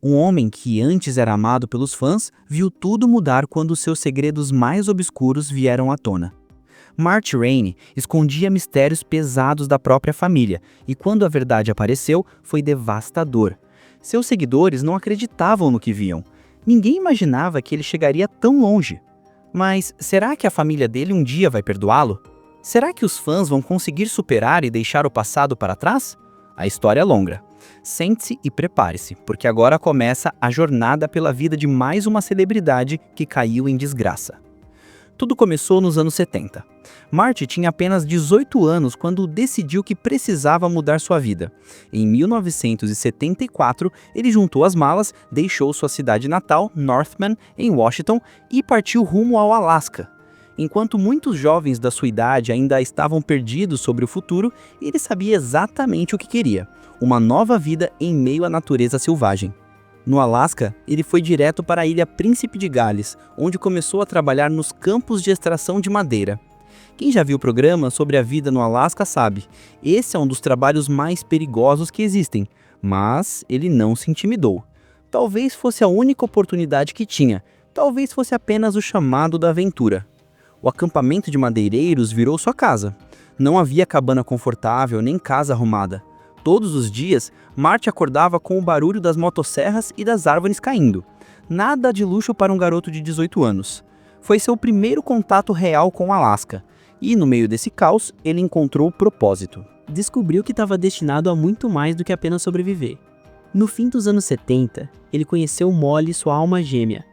Um homem que antes era amado pelos fãs viu tudo mudar quando seus segredos mais obscuros vieram à tona. Marty Rainey escondia mistérios pesados da própria família, e quando a verdade apareceu, foi devastador. Seus seguidores não acreditavam no que viam. Ninguém imaginava que ele chegaria tão longe. Mas será que a família dele um dia vai perdoá-lo? Será que os fãs vão conseguir superar e deixar o passado para trás? A história é longa. Sente-se e prepare-se, porque agora começa a jornada pela vida de mais uma celebridade que caiu em desgraça. Tudo começou nos anos 70. Marty tinha apenas 18 anos quando decidiu que precisava mudar sua vida. Em 1974, ele juntou as malas, deixou sua cidade natal, Northman, em Washington, e partiu rumo ao Alasca. Enquanto muitos jovens da sua idade ainda estavam perdidos sobre o futuro, ele sabia exatamente o que queria: uma nova vida em meio à natureza selvagem. No Alasca, ele foi direto para a ilha Príncipe de Gales, onde começou a trabalhar nos campos de extração de madeira. Quem já viu o programa sobre a vida no Alasca sabe, esse é um dos trabalhos mais perigosos que existem, mas ele não se intimidou. Talvez fosse a única oportunidade que tinha, talvez fosse apenas o chamado da aventura. O acampamento de madeireiros virou sua casa. Não havia cabana confortável nem casa arrumada. Todos os dias, Marty acordava com o barulho das motosserras e das árvores caindo. Nada de luxo para um garoto de 18 anos. Foi seu primeiro contato real com o Alasca. E, no meio desse caos, ele encontrou o propósito. Descobriu que estava destinado a muito mais do que apenas sobreviver. No fim dos anos 70, ele conheceu Molly, sua alma gêmea.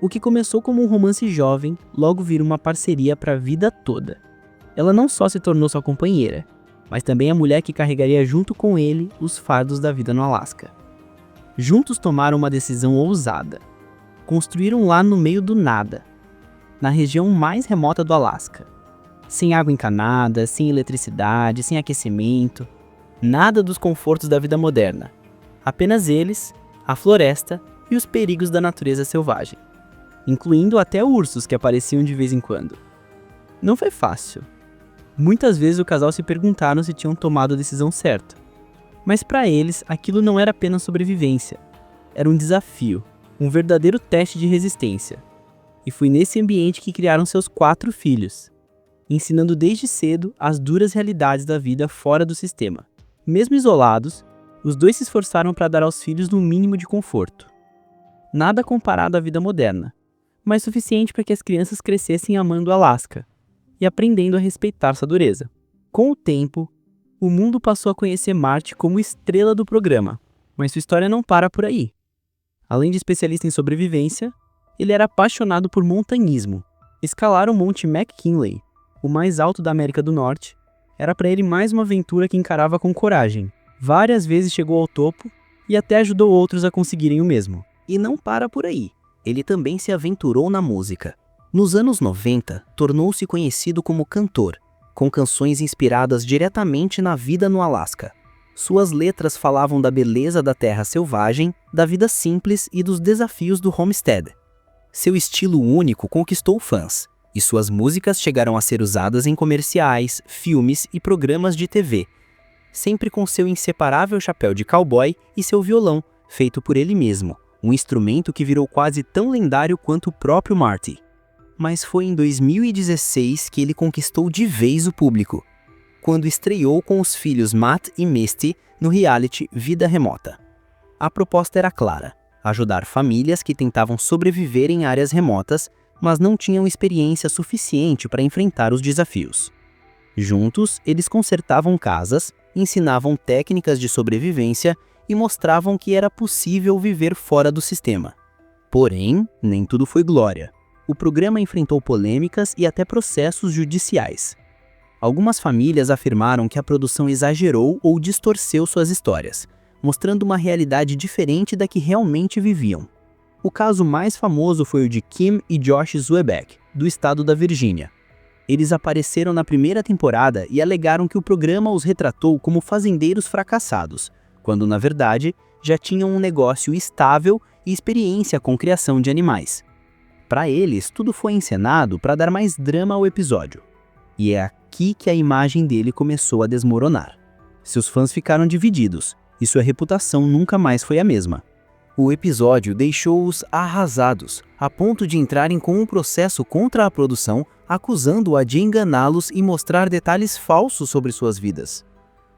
O que começou como um romance jovem, logo virou uma parceria para a vida toda. Ela não só se tornou sua companheira, mas também a mulher que carregaria junto com ele os fardos da vida no Alasca. Juntos tomaram uma decisão ousada. Construíram lá no meio do nada, na região mais remota do Alasca. Sem água encanada, sem eletricidade, sem aquecimento, nada dos confortos da vida moderna. Apenas eles, a floresta e os perigos da natureza selvagem, incluindo até ursos que apareciam de vez em quando. Não foi fácil. Muitas vezes o casal se perguntaram se tinham tomado a decisão certa. Mas para eles, aquilo não era apenas sobrevivência. Era um desafio, um verdadeiro teste de resistência. E foi nesse ambiente que criaram seus 4 filhos, ensinando desde cedo as duras realidades da vida fora do sistema. Mesmo isolados, os dois se esforçaram para dar aos filhos no mínimo de conforto. Nada comparado à vida moderna, mas suficiente para que as crianças crescessem amando o Alasca e aprendendo a respeitar sua dureza. Com o tempo, o mundo passou a conhecer Marty como estrela do programa, mas sua história não para por aí. Além de especialista em sobrevivência, ele era apaixonado por montanhismo. Escalar o Monte McKinley, o mais alto da América do Norte, era para ele mais uma aventura que encarava com coragem. Várias vezes chegou ao topo e até ajudou outros a conseguirem o mesmo. E não para por aí. Ele também se aventurou na música. Nos anos 90, tornou-se conhecido como cantor, com canções inspiradas diretamente na vida no Alasca. Suas letras falavam da beleza da terra selvagem, da vida simples e dos desafios do homestead. Seu estilo único conquistou fãs, e suas músicas chegaram a ser usadas em comerciais, filmes e programas de TV, sempre com seu inseparável chapéu de cowboy e seu violão, feito por ele mesmo, um instrumento que virou quase tão lendário quanto o próprio Marty. Mas foi em 2016 que ele conquistou de vez o público, quando estreou com os filhos Matt e Misty no reality Vida Remota. A proposta era clara: ajudar famílias que tentavam sobreviver em áreas remotas, mas não tinham experiência suficiente para enfrentar os desafios. Juntos, eles consertavam casas, ensinavam técnicas de sobrevivência e mostravam que era possível viver fora do sistema. Porém, nem tudo foi glória. O programa enfrentou polêmicas e até processos judiciais. Algumas famílias afirmaram que a produção exagerou ou distorceu suas histórias, mostrando uma realidade diferente da que realmente viviam. O caso mais famoso foi o de Kim e Josh Zwebeck, do estado da Virgínia. Eles apareceram na primeira temporada e alegaram que o programa os retratou como fazendeiros fracassados, quando na verdade já tinham um negócio estável e experiência com criação de animais. Para eles, tudo foi encenado para dar mais drama ao episódio. E é aqui que a imagem dele começou a desmoronar. Seus fãs ficaram divididos, e sua reputação nunca mais foi a mesma. O episódio deixou-os arrasados, a ponto de entrarem com um processo contra a produção, acusando-a de enganá-los e mostrar detalhes falsos sobre suas vidas.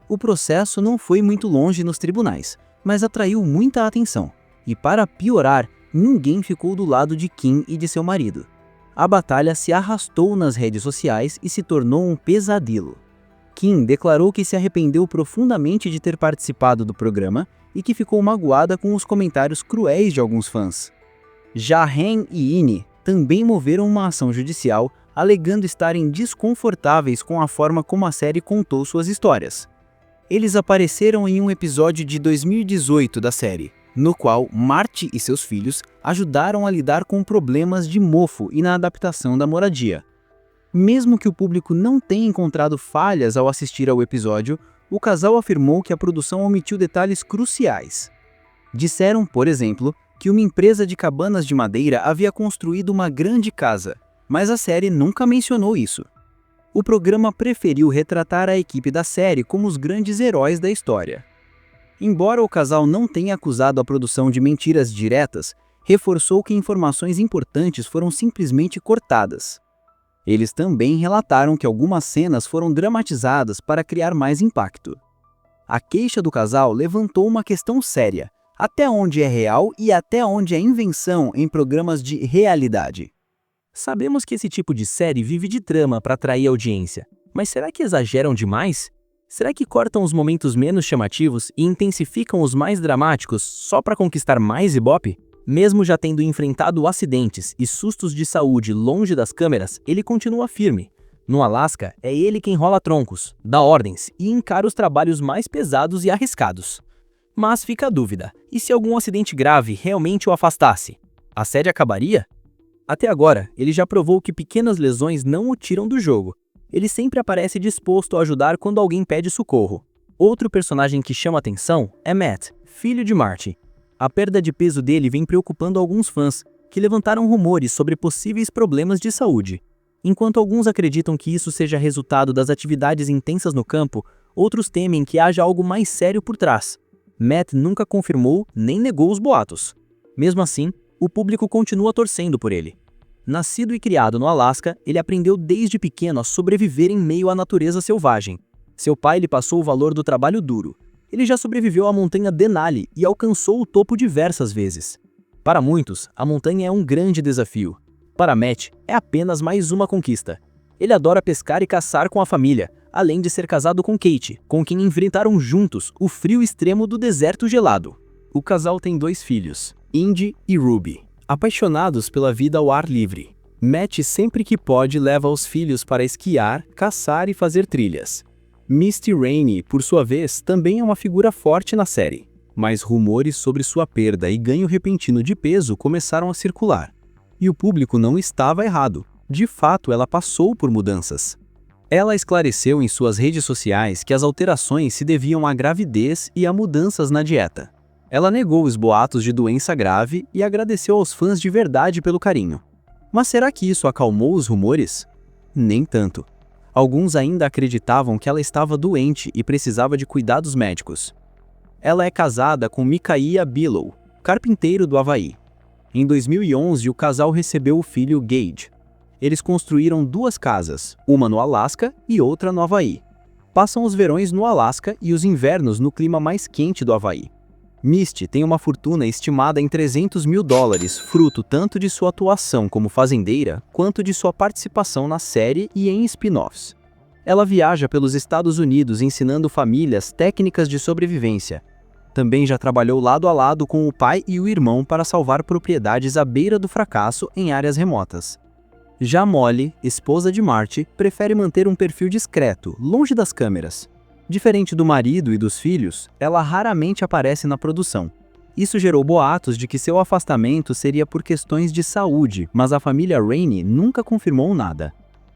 O processo não foi muito longe nos tribunais, mas atraiu muita atenção. E para piorar, ninguém ficou do lado de Kim e de seu marido. A batalha se arrastou nas redes sociais e se tornou um pesadelo. Kim declarou que se arrependeu profundamente de ter participado do programa e que ficou magoada com os comentários cruéis de alguns fãs. Já Han e Ine também moveram uma ação judicial, alegando estarem desconfortáveis com a forma como a série contou suas histórias. Eles apareceram em um episódio de 2018 da série, no qual Marty e seus filhos ajudaram a lidar com problemas de mofo e na adaptação da moradia. Mesmo que o público não tenha encontrado falhas ao assistir ao episódio, o casal afirmou que a produção omitiu detalhes cruciais. Disseram, por exemplo, que uma empresa de cabanas de madeira havia construído uma grande casa, mas a série nunca mencionou isso. O programa preferiu retratar a equipe da série como os grandes heróis da história. Embora o casal não tenha acusado a produção de mentiras diretas, reforçou que informações importantes foram simplesmente cortadas. Eles também relataram que algumas cenas foram dramatizadas para criar mais impacto. A queixa do casal levantou uma questão séria: até onde é real e até onde é invenção em programas de realidade? Sabemos que esse tipo de série vive de trama para atrair audiência, mas será que exageram demais? Será que cortam os momentos menos chamativos e intensificam os mais dramáticos só para conquistar mais ibope? Mesmo já tendo enfrentado acidentes e sustos de saúde longe das câmeras, ele continua firme. No Alasca, é ele quem rola troncos, dá ordens e encara os trabalhos mais pesados e arriscados. Mas fica a dúvida, e se algum acidente grave realmente o afastasse? A série acabaria? Até agora, ele já provou que pequenas lesões não o tiram do jogo. Ele sempre aparece disposto a ajudar quando alguém pede socorro. Outro personagem que chama atenção é Matt, filho de Marty. A perda de peso dele vem preocupando alguns fãs, que levantaram rumores sobre possíveis problemas de saúde. Enquanto alguns acreditam que isso seja resultado das atividades intensas no campo, outros temem que haja algo mais sério por trás. Matt nunca confirmou nem negou os boatos. Mesmo assim, o público continua torcendo por ele. Nascido e criado no Alasca, ele aprendeu desde pequeno a sobreviver em meio à natureza selvagem. Seu pai lhe passou o valor do trabalho duro. Ele já sobreviveu à montanha Denali e alcançou o topo diversas vezes. Para muitos, a montanha é um grande desafio. Para Matt, é apenas mais uma conquista. Ele adora pescar e caçar com a família, além de ser casado com Kate, com quem enfrentaram juntos o frio extremo do deserto gelado. O casal tem 2 filhos, Indy e Ruby, apaixonados pela vida ao ar livre. Matt sempre que pode leva os filhos para esquiar, caçar e fazer trilhas. Misty Rainey, por sua vez, também é uma figura forte na série, mas rumores sobre sua perda e ganho repentino de peso começaram a circular. E o público não estava errado. De fato, ela passou por mudanças. Ela esclareceu em suas redes sociais que as alterações se deviam à gravidez e a mudanças na dieta. Ela negou os boatos de doença grave e agradeceu aos fãs de verdade pelo carinho. Mas será que isso acalmou os rumores? Nem tanto. Alguns ainda acreditavam que ela estava doente e precisava de cuidados médicos. Ela é casada com Micaiah Billow, carpinteiro do Havaí. Em 2011, o casal recebeu o filho Gage. Eles construíram 2 casas, uma no Alasca e outra no Havaí. Passam os verões no Alasca e os invernos no clima mais quente do Havaí. Misty tem uma fortuna estimada em $300 mil, fruto tanto de sua atuação como fazendeira, quanto de sua participação na série e em spin-offs. Ela viaja pelos Estados Unidos ensinando famílias técnicas de sobrevivência. Também já trabalhou lado a lado com o pai e o irmão para salvar propriedades à beira do fracasso em áreas remotas. Já Molly, esposa de Marty, prefere manter um perfil discreto, longe das câmeras. Diferente do marido e dos filhos, ela raramente aparece na produção. Isso gerou boatos de que seu afastamento seria por questões de saúde, mas a família Rainey nunca confirmou nada.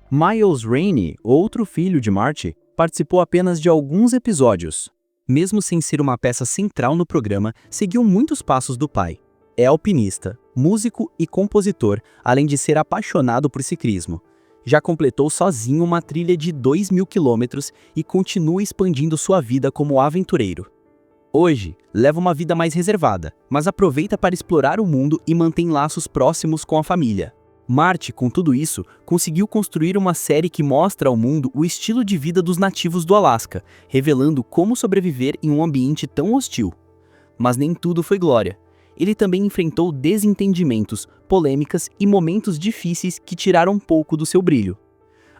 Miles Rainey, outro filho de Marty, participou apenas de alguns episódios. Mesmo sem ser uma peça central no programa, seguiu muitos passos do pai. É alpinista, músico e compositor, além de ser apaixonado por ciclismo. Já completou sozinho uma trilha de 2.000 quilômetros e continua expandindo sua vida como aventureiro. Hoje, leva uma vida mais reservada, mas aproveita para explorar o mundo e mantém laços próximos com a família. Marty, com tudo isso, conseguiu construir uma série que mostra ao mundo o estilo de vida dos nativos do Alasca, revelando como sobreviver em um ambiente tão hostil. Mas nem tudo foi glória. Ele também enfrentou desentendimentos, polêmicas e momentos difíceis que tiraram um pouco do seu brilho.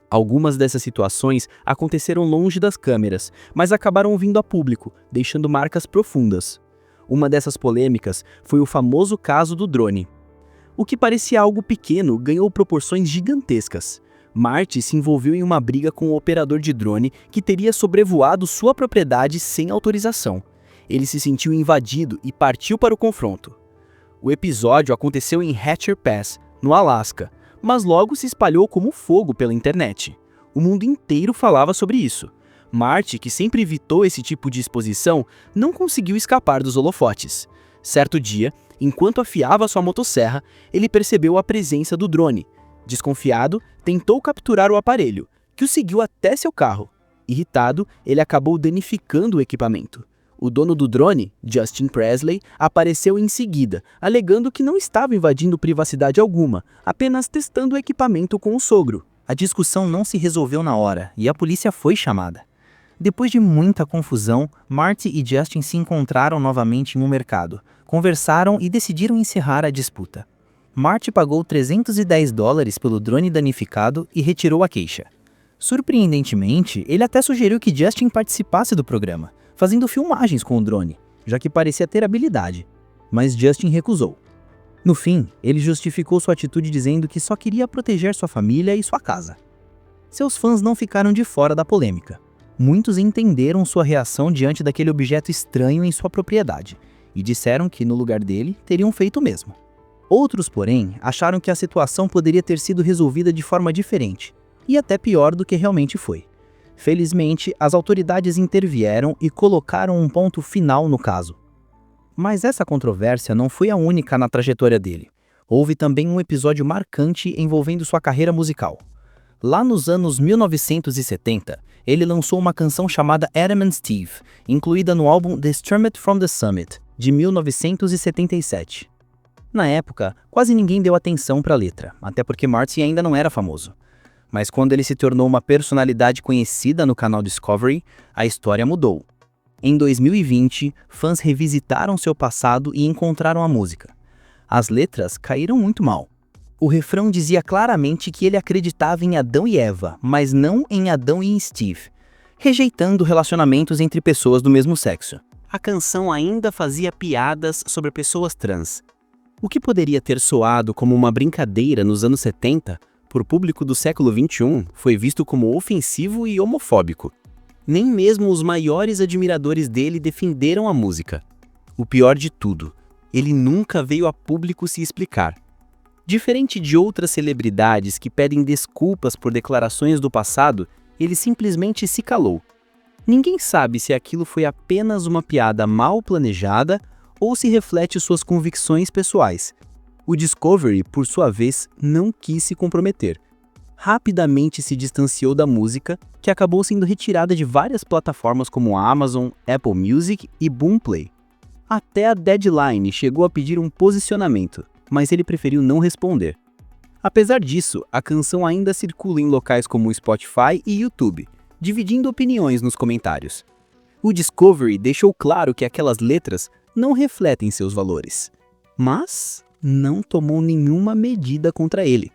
Algumas dessas situações aconteceram longe das câmeras, mas acabaram vindo a público, deixando marcas profundas. Uma dessas polêmicas foi o famoso caso do drone. O que parecia algo pequeno ganhou proporções gigantescas. Marty se envolveu em uma briga com o operador de drone que teria sobrevoado sua propriedade sem autorização. Ele se sentiu invadido e partiu para o confronto. O episódio aconteceu em Hatcher Pass, no Alasca, mas logo se espalhou como fogo pela internet. O mundo inteiro falava sobre isso. Marty, que sempre evitou esse tipo de exposição, não conseguiu escapar dos holofotes. Certo dia, enquanto afiava sua motosserra, ele percebeu a presença do drone. Desconfiado, tentou capturar o aparelho, que o seguiu até seu carro. Irritado, ele acabou danificando o equipamento. O dono do drone, Justin Presley, apareceu em seguida, alegando que não estava invadindo privacidade alguma, apenas testando o equipamento com o sogro. A discussão não se resolveu na hora e a polícia foi chamada. Depois de muita confusão, Marty e Justin se encontraram novamente em um mercado, conversaram e decidiram encerrar a disputa. Marty pagou $310 pelo drone danificado e retirou a queixa. Surpreendentemente, ele até sugeriu que Justin participasse do programa, fazendo filmagens com o drone, já que parecia ter habilidade, mas Justin recusou. No fim, ele justificou sua atitude dizendo que só queria proteger sua família e sua casa. Seus fãs não ficaram de fora da polêmica. Muitos entenderam sua reação diante daquele objeto estranho em sua propriedade e disseram que, no lugar dele, teriam feito o mesmo. Outros, porém, acharam que a situação poderia ter sido resolvida de forma diferente e até pior do que realmente foi. Felizmente, as autoridades intervieram e colocaram um ponto final no caso. Mas essa controvérsia não foi a única na trajetória dele. Houve também um episódio marcante envolvendo sua carreira musical. Lá nos anos 1970, ele lançou uma canção chamada Adam and Steve, incluída no álbum The Stormed from the Summit, de 1977. Na época, quase ninguém deu atenção para a letra, até porque Marty ainda não era famoso. Mas quando ele se tornou uma personalidade conhecida no canal Discovery, a história mudou. Em 2020, fãs revisitaram seu passado e encontraram a música. As letras caíram muito mal. O refrão dizia claramente que ele acreditava em Adão e Eva, mas não em Adão e Steve, rejeitando relacionamentos entre pessoas do mesmo sexo. A canção ainda fazia piadas sobre pessoas trans. O que poderia ter soado como uma brincadeira nos anos 70, por público do século XXI, foi visto como ofensivo e homofóbico. Nem mesmo os maiores admiradores dele defenderam a música. O pior de tudo, ele nunca veio a público se explicar. Diferente de outras celebridades que pedem desculpas por declarações do passado, ele simplesmente se calou. Ninguém sabe se aquilo foi apenas uma piada mal planejada ou se reflete suas convicções pessoais. O Discovery, por sua vez, não quis se comprometer. Rapidamente se distanciou da música, que acabou sendo retirada de várias plataformas como Amazon, Apple Music e Boomplay. Até a Deadline chegou a pedir um posicionamento, mas ele preferiu não responder. Apesar disso, a canção ainda circula em locais como Spotify e YouTube, dividindo opiniões nos comentários. O Discovery deixou claro que aquelas letras não refletem seus valores, mas não tomou nenhuma medida contra ele.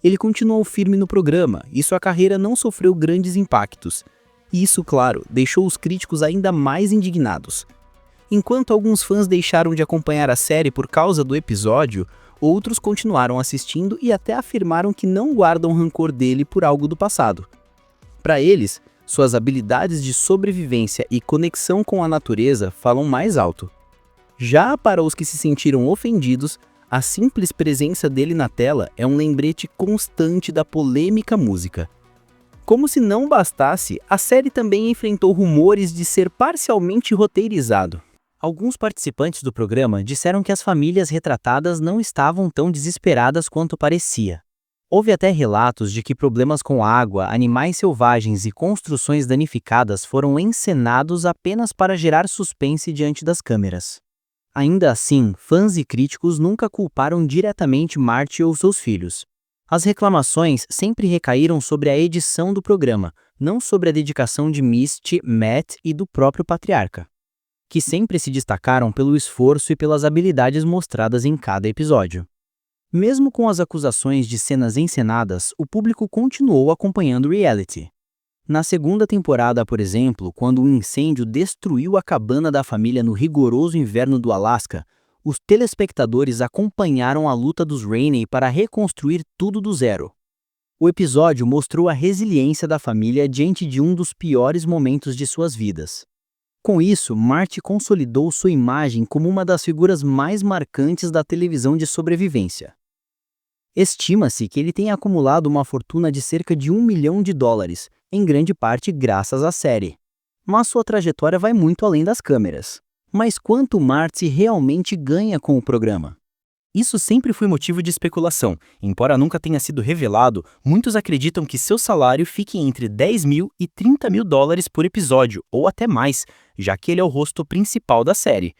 Ele continuou firme no programa e sua carreira não sofreu grandes impactos. E isso, claro, deixou os críticos ainda mais indignados. Enquanto alguns fãs deixaram de acompanhar a série por causa do episódio, outros continuaram assistindo e até afirmaram que não guardam rancor dele por algo do passado. Para eles, suas habilidades de sobrevivência e conexão com a natureza falam mais alto. Já para os que se sentiram ofendidos, a simples presença dele na tela é um lembrete constante da polêmica música. Como se não bastasse, a série também enfrentou rumores de ser parcialmente roteirizado. Alguns participantes do programa disseram que as famílias retratadas não estavam tão desesperadas quanto parecia. Houve até relatos de que problemas com água, animais selvagens e construções danificadas foram encenados apenas para gerar suspense diante das câmeras. Ainda assim, fãs e críticos nunca culparam diretamente Marty ou seus filhos. As reclamações sempre recaíram sobre a edição do programa, não sobre a dedicação de Misty, Matt e do próprio patriarca, que sempre se destacaram pelo esforço e pelas habilidades mostradas em cada episódio. Mesmo com as acusações de cenas encenadas, o público continuou acompanhando o reality. Na segunda temporada, por exemplo, quando um incêndio destruiu a cabana da família no rigoroso inverno do Alasca, os telespectadores acompanharam a luta dos Rainey para reconstruir tudo do zero. O episódio mostrou a resiliência da família diante de um dos piores momentos de suas vidas. Com isso, Marty consolidou sua imagem como uma das figuras mais marcantes da televisão de sobrevivência. Estima-se que ele tenha acumulado uma fortuna de cerca de $1 milhão, em grande parte graças à série. Mas sua trajetória vai muito além das câmeras. Mas quanto Marty realmente ganha com o programa? Isso sempre foi motivo de especulação. Embora nunca tenha sido revelado, muitos acreditam que seu salário fique entre $10 mil e $30 mil por episódio, ou até mais, já que ele é o rosto principal da série.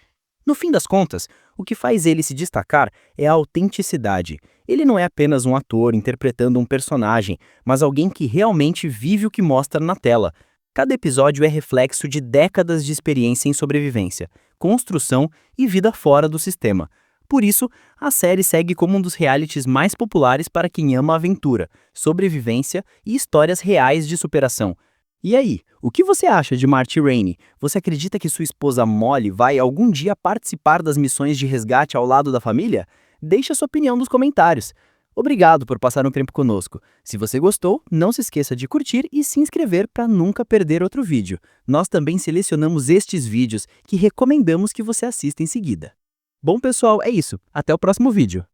No fim das contas, o que faz ele se destacar é a autenticidade. Ele não é apenas um ator interpretando um personagem, mas alguém que realmente vive o que mostra na tela. Cada episódio é reflexo de décadas de experiência em sobrevivência, construção e vida fora do sistema. Por isso, a série segue como um dos realities mais populares para quem ama aventura, sobrevivência e histórias reais de superação. E aí, o que você acha de Marty Rainey? Você acredita que sua esposa Molly vai algum dia participar das missões de resgate ao lado da família? Deixe a sua opinião nos comentários. Obrigado por passar um tempo conosco. Se você gostou, não se esqueça de curtir e se inscrever para nunca perder outro vídeo. Nós também selecionamos estes vídeos que recomendamos que você assista em seguida. Bom pessoal, é isso. Até o próximo vídeo.